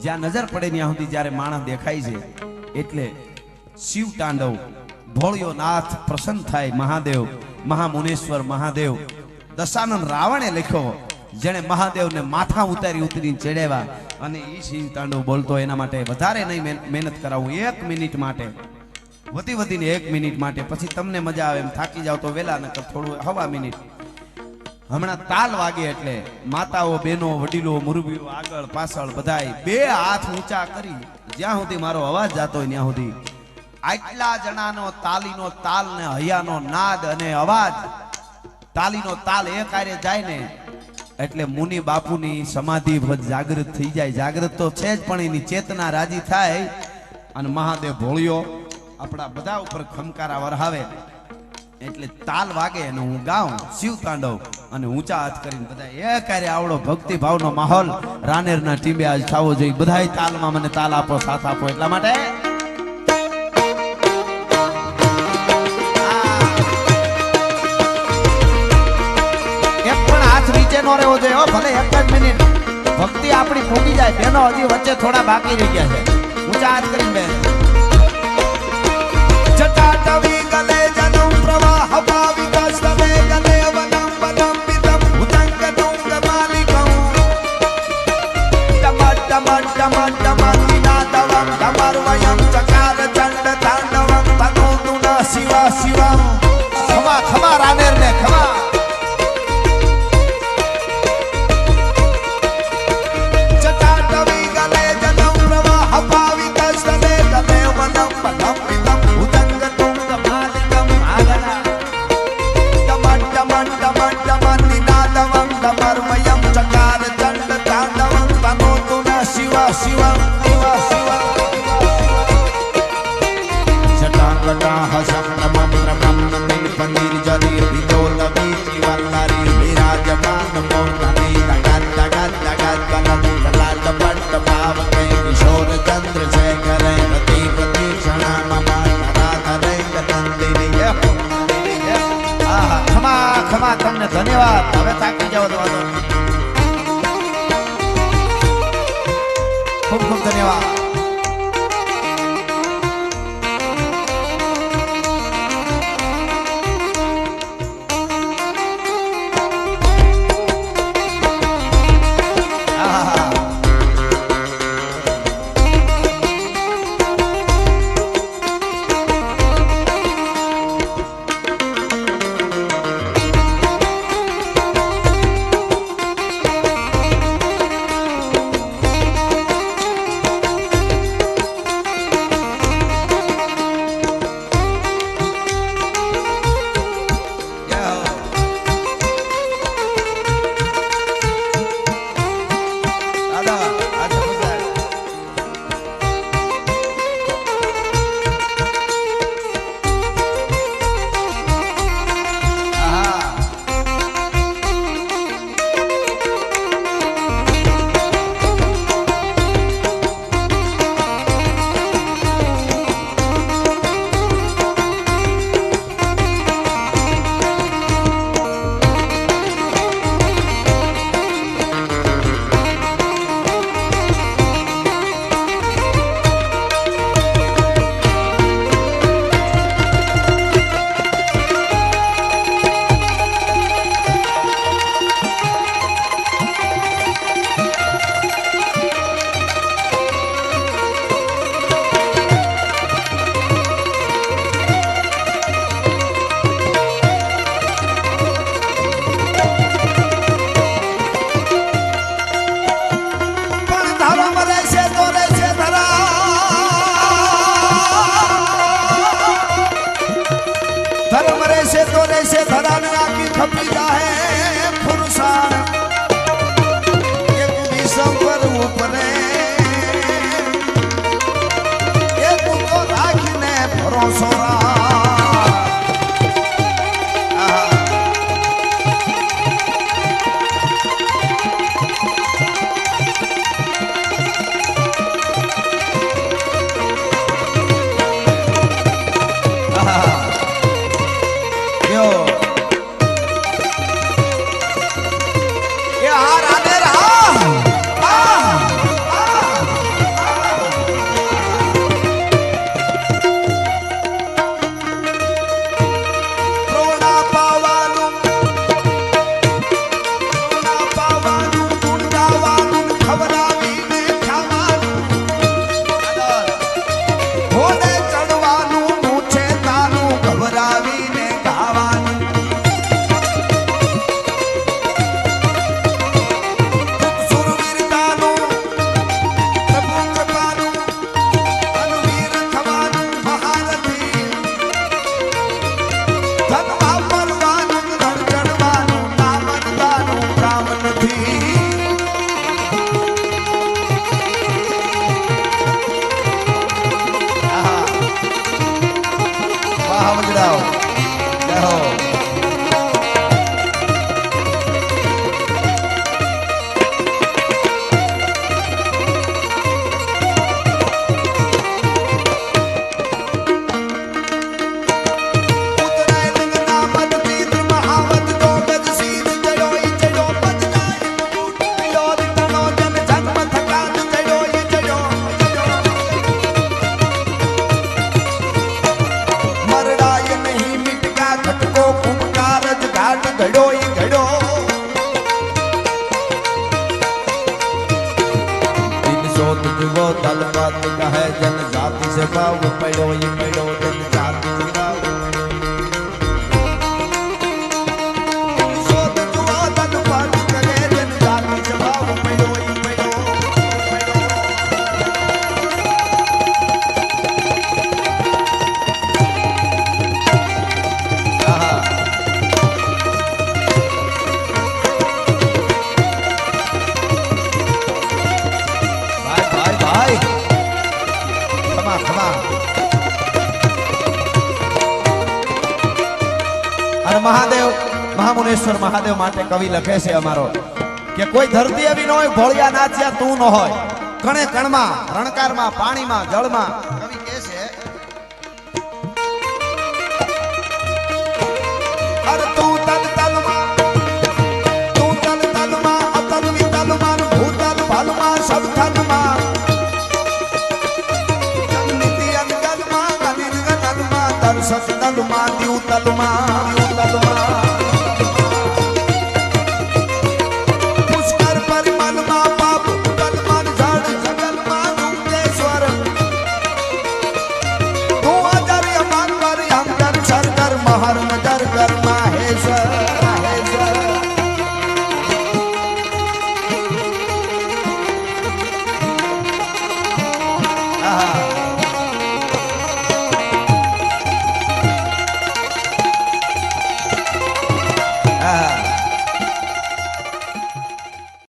જ્યાં નજર પડે ત્યાં સુધી જ્યારે માણસ દેખાય છે એટલે શિવ તાંડવ ભોળિયો નાથ પ્રસન્ન થાય મહાદેવ મહામુનેશ્વર મહાદેવ દશાનંદ રાવણે લખ્યો જેણે મહાદેવને માથા ઉતારી ચડેવા અને ઈ શિવ તાંડવ બોલતો એના માટે વધારે નહીં મહેનત કરાવું 1 મિનિટ માટે વધીને 1 મિનિટ માટે પછી તમને મજા આવે એમ થાકી જાવ તો વેલા નકર થોડું હવા મિનિટ હમણાં તાલ વાગે એટલે માતાઓ બહેનો વડીલો મુરબીઓ આગળ પાછળ બધાય 2 હાથ ઊંચા કરી જ્યાં સુધી મારો અવાજ જાતો હોય ત્યાં સુધી આટલા જણાનો તાલીનો તાલ ને હૈયાનો નાદ અને અવાજ તાલીનો તાલ એ કાર્ય જાય ને એટલે મુનિ બાપુની સમાધિ જાગૃત થઈ જાય જાગૃત તો છે જ પણ એની ચેતના રાજી થાય અને મહાદેવ ભોળિયો આપણા બધા ઉપર ખમકારા વરહાવે એટલે તાલ વાગે અને હું ગાઉં શિવ તાંડવ અને ઊંચા હાથ કરીને બધા એ કાર્ય આવડો ભક્તિ ભાવનો માહોલ રાનેરના ટીમે આજ થવો જોઈએ બધાય તાલમાં મને તાલ આપો સાથ આપો એટલા માટે નીચે નો રહેવો જોઈએ ભલે 1 જ મિનિટ ભક્તિ આપણી ફૂટી જાય બેનો હજી વચ્ચે થોડા બાકી રહી ગયા છે ઊંચા હાથ કરીને બેન જટાટવી ગલે જનમ પ્રવાહ ભાવિક સ્તવે ગલે વનમ વનમ વિદમ ઉદંગ તુંગ માલિકમ ટમટ ટમટ ટમટ ટમટ નિનાદવમ ધમર વયમ ચકાર ચંડ તાંડવમ તનો તુન શિવ શિવ ખમા ખમા રાનેર ને ખમા તમને ધન્યવાદ હવે થાકી જાવ તો ખૂબ ખૂબ ધન્યવાદ वो तलपत कहे जन जाति से भाव पड़ो ये पड़ो जन जाति से भाव शोध जुआ तलपत कहे जन जाति से भाव पड़ो ये पड़ो महादेव महामुनेश्वर महादेव माटे कवि लखे से अमारो के कोई धरती एवी न होय भोळिया नाच्या तू न होय कणे कणमा रणकारमा पाणीमा जळमा कवि કહે છે अरे तू तल तलमा अतल वितलमा भूतल भालमा सब थलमा जगनिति अनगलमा गनिन गनलमा तरसत तलमा दिउ तलमा पुष्कर परिमलमा पाप कलमान झाड़ जगलमा गुप्तेश्वर तू अजर अमर पर अंतर सरकर महर मजर कर माहेश्वर Ah